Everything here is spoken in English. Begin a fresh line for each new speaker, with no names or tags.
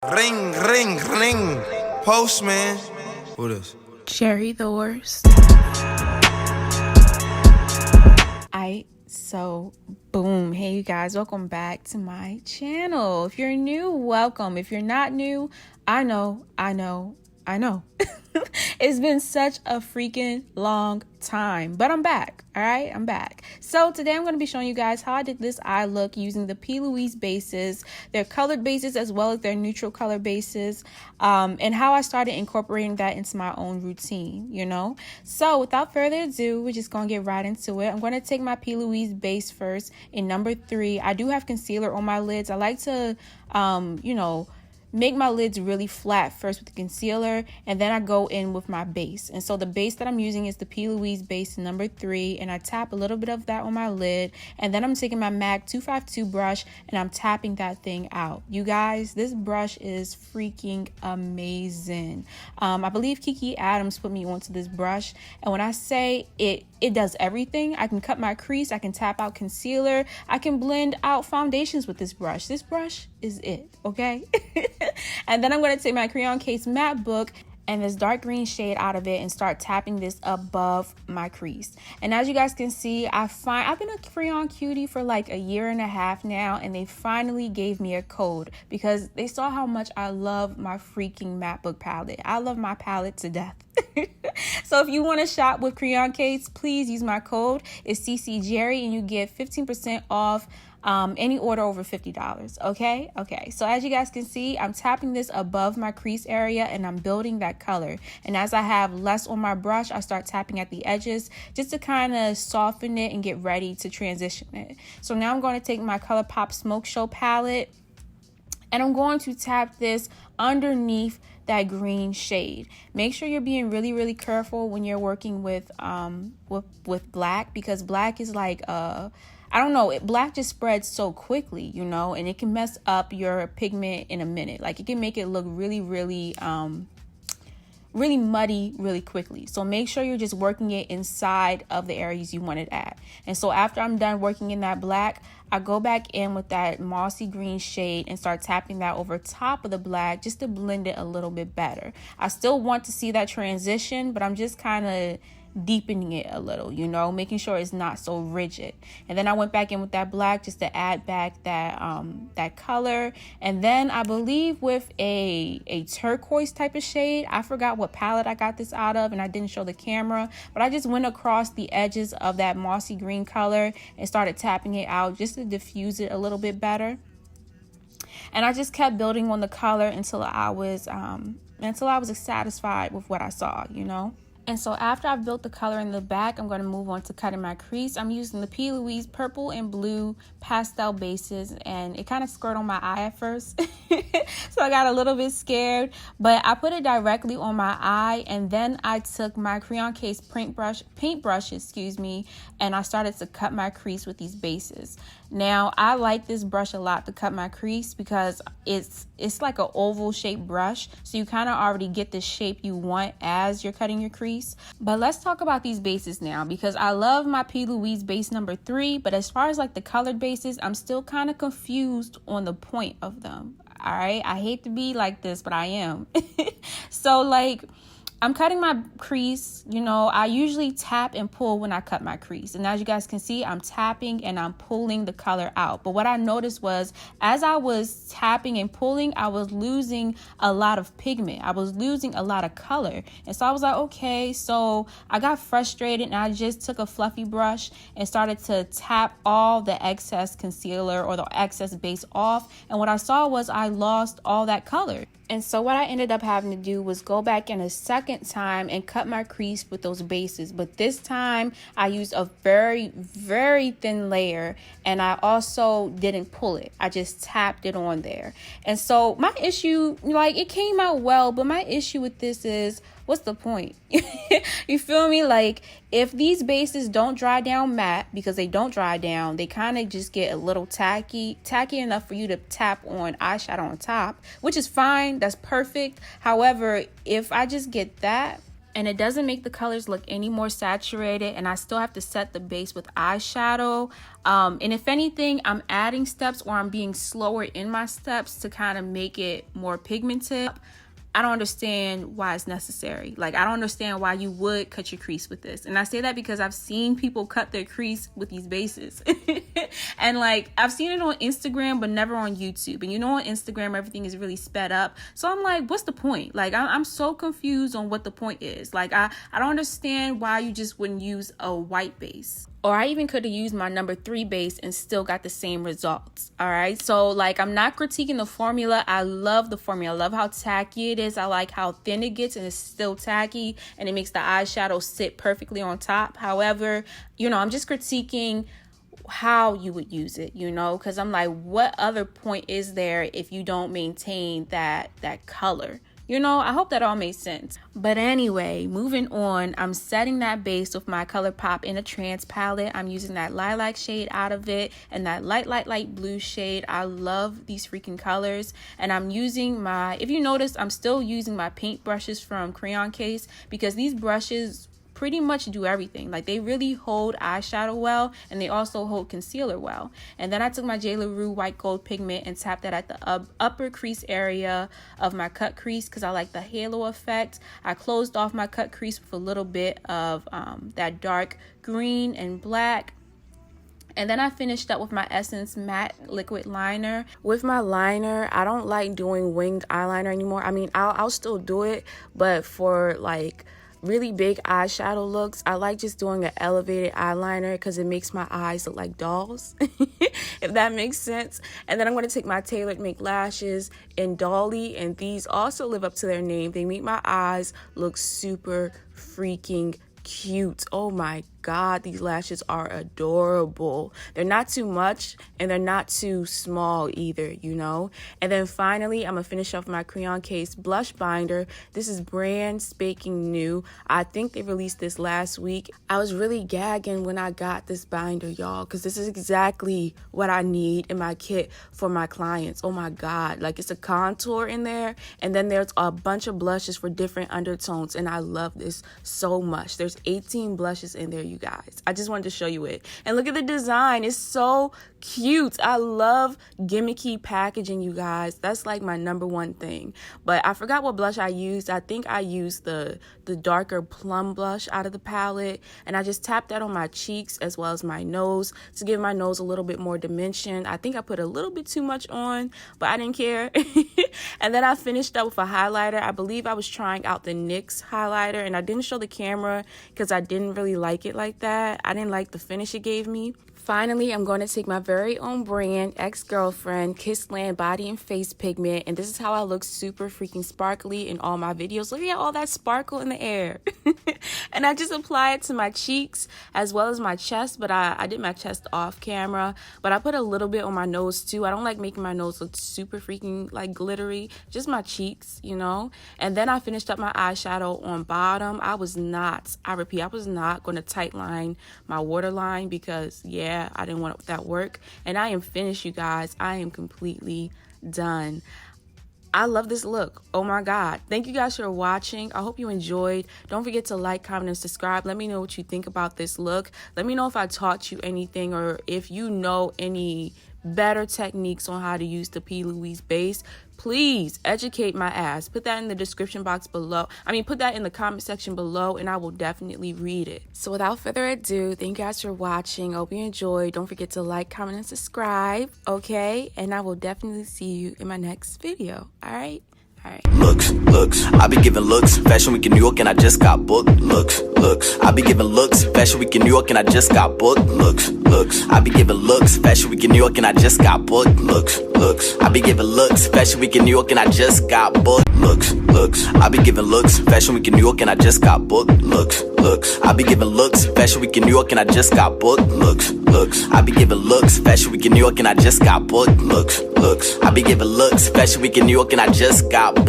Ring, ring, ring. Postman. Who this?
Jarry the worst. So boom. Hey you guys, welcome back to my channel. If you're new, welcome. If you're not new, I know. It's been such a freaking long time, but I'm back. All right, I'm back. So today I'm going to be showing you guys how I did this eye look using the P.Louise bases, their colored bases as well as their neutral color bases, and how I started incorporating that into my own routine, you know. So without further ado, we're just going to get right into it. I'm going to take my P.Louise base first in number 3. I do have concealer on my lids. I like to, make my lids really flat first with the concealer, and then I go in with my base. And so the base that I'm using is the P.Louise base number 3, and I tap a little bit of that on my lid, and then I'm taking my MAC 252 brush and I'm tapping that thing out. You guys, this brush is freaking amazing. I believe Kiki Adams put me onto this brush, and when I say it does everything. I can cut my crease, I can tap out concealer, I can blend out foundations with this brush. This brush is it, okay? And then I'm going to take my crayon case matte book and this dark green shade out of it and start tapping this above my crease. And as you guys can see, I've been a crayon cutie for like a year and a half now, and they finally gave me a code because they saw how much I love my freaking matte book palette. I love my palette to death. So if you want to shop with crayon case, please use my code. It's CC Jarry and you get 15% off any order over $50. Okay, so as you guys can see, I'm tapping this above my crease area and I'm building that color. And as I have less on my brush, I start tapping at the edges just to kind of soften it and get ready to transition it. So now I'm going to take my ColourPop Smoke Show palette and I'm going to tap this underneath that green shade. Make sure you're being really careful when you're working with black, because black is like I don't know, black just spreads so quickly, you know, and it can mess up your pigment in a minute. Like it can make it look really muddy really quickly. So make sure you're just working it inside of the areas you want it at. And so after I'm done working in that black, I go back in with that mossy green shade and start tapping that over top of the black just to blend it a little bit better. I still want to see that transition, but I'm just kind of deepening it a little, you know, making sure it's not so rigid. And then I went back in with that black just to add back that color. And then I believe with a turquoise type of shade, I forgot what palette I got this out of and I didn't show the camera, but I just went across the edges of that mossy green color and started tapping it out just to diffuse it a little bit better. And I just kept building on the color until I was satisfied with what I saw, you know. And so after I've built the color in the back, I'm going to move on to cutting my crease. I'm using the P.Louise purple and blue pastel bases, and it kind of squirted on my eye at first. So I got a little bit scared, but I put it directly on my eye, and then I took my crayon case paintbrush, and I started to cut my crease with these bases. Now, I like this brush a lot to cut my crease because it's like an oval shaped brush, so you kind of already get the shape you want as you're cutting your crease. But let's talk about these bases now, because I love my P.Louise base number 3, but as far as like the colored bases, I'm still kind of confused on the point of them. All right, I hate to be like this, but I am. So like, I'm cutting my crease, you know, I usually tap and pull when I cut my crease. And as you guys can see, I'm tapping and I'm pulling the color out. But what I noticed was as I was tapping and pulling, I was losing a lot of pigment. I was losing a lot of color. And so I was like, okay, so I got frustrated and I just took a fluffy brush and started to tap all the excess concealer or the excess base off. And what I saw was I lost all that color. And so what I ended up having to do was go back in a second time and cut my crease with those bases. But this time I used a very thin layer, and I also didn't pull it. I just tapped it on there. And so my issue, like, it came out well, but my issue with this is, what's the point? You feel me? Like, if these bases don't dry down matte, because they don't dry down, they kind of just get a little tacky enough for you to tap on eyeshadow on top, which is fine. That's perfect. However, if I just get that and it doesn't make the colors look any more saturated, and I still have to set the base with eyeshadow. And if anything, I'm adding steps, or I'm being slower in my steps to kind of make it more pigmented. I don't understand why it's necessary. Like, I don't understand why you would cut your crease with this. And I say that because I've seen people cut their crease with these bases. And like, I've seen it on Instagram, but never on YouTube. And you know, on Instagram, everything is really sped up. So I'm like, what's the point? Like, I'm so confused on what the point is. Like, I don't understand why you just wouldn't use a white base. Or I even could have used my number 3 base and still got the same results. All right. So like, I'm not critiquing the formula. I love the formula. I love how tacky it is. I like how thin it gets and it's still tacky, and it makes the eyeshadow sit perfectly on top. However, you know, I'm just critiquing how you would use it, you know, because I'm like, what other point is there if you don't maintain that color? You know, I hope that all made sense. But anyway, moving on, I'm setting that base with my ColourPop in a Trance palette. I'm using that lilac shade out of it and that light blue shade. I love these freaking colors. And I'm using my, if you notice, I'm still using my paint brushes from Crayon Case, because these brushes pretty much do everything. Like, they really hold eyeshadow well, and they also hold concealer well. And then I took my J. LaRue white gold pigment and tapped that at the upper crease area of my cut crease, because I like the halo effect. I closed off my cut crease with a little bit of that dark green and black. And then I finished up with my Essence Matte Liquid Liner. With my liner, I don't like doing winged eyeliner anymore. I mean, I'll still do it, but for like really big eyeshadow looks, I like just doing an elevated eyeliner because it makes my eyes look like dolls, if that makes sense. And then I'm going to take my Tailored Make lashes in Dolly, and these also live up to their name. They make my eyes look super freaking cute. Oh my God, these lashes are adorable. They're not too much and they're not too small either, you know. And then finally, I'm gonna finish off my Crayon Case blush binder. This is brand spanking new. I think they released this last week. I was really gagging when I got this binder, y'all, because this is exactly what I need in my kit for my clients. Oh my God, like, it's a contour in there, and then there's a bunch of blushes for different undertones, and I love this so much. There's 18 blushes in there, you guys. I just wanted to show you it. And look at the design. It's so cute. I love gimmicky packaging, you guys. That's like my #1 thing. But I forgot what blush I used. I think I used the darker plum blush out of the palette, and I just tapped that on my cheeks as well as my nose to give my nose a little bit more dimension. I think I put a little bit too much on, but I didn't care. And then I finished up with a highlighter. I believe I was trying out the NYX highlighter, and I didn't show the camera because I didn't really like it like that. I didn't like the finish it gave me. Finally, I'm going to take my very own brand, Ex-Girlfriend, Kissland Body and Face Pigment, and this is how I look super freaking sparkly in all my videos. Look at all that sparkle in the air. And I just apply it to my cheeks as well as my chest, but I did my chest off camera, but I put a little bit on my nose too. I don't like making my nose look super freaking like glittery, just my cheeks, you know. And then I finished up my eyeshadow on bottom. I was not going to tight line my waterline because, yeah, I didn't want that work. And I am finished, you guys. I am completely done. I love this look. Oh my God. Thank you guys for watching. I hope you enjoyed. Don't forget to like, comment, and subscribe. Let me know what you think about this look. Let me know if I taught you anything, or if you know any better techniques on how to use the P.Louise base. Please educate my ass. Put that in the description box below. Put that in the comment section below, and I will definitely read it. So without further ado, thank you guys for watching. I hope you enjoyed. Don't forget to like, comment, and subscribe, okay? And I will definitely see you in my next video, all right?
Looks, I be giving looks. Fashion Week in New York and I just got booked. Looks, I be giving looks. Fashion Week in New York and I just got booked. Looks, I be giving looks. Fashion Week in New York and I just got booked. Looks, I be giving looks. Fashion Week in New York and I just got booked. Looks, I be giving looks. Fashion Week in New York and I just got booked. Looks, I be giving looks. Fashion Week in New York and I just got booked. Looks, I be giving looks. Fashion Week in New York and I just got booked. Looks, I be giving looks. Fashion Week in New York and I just got booked.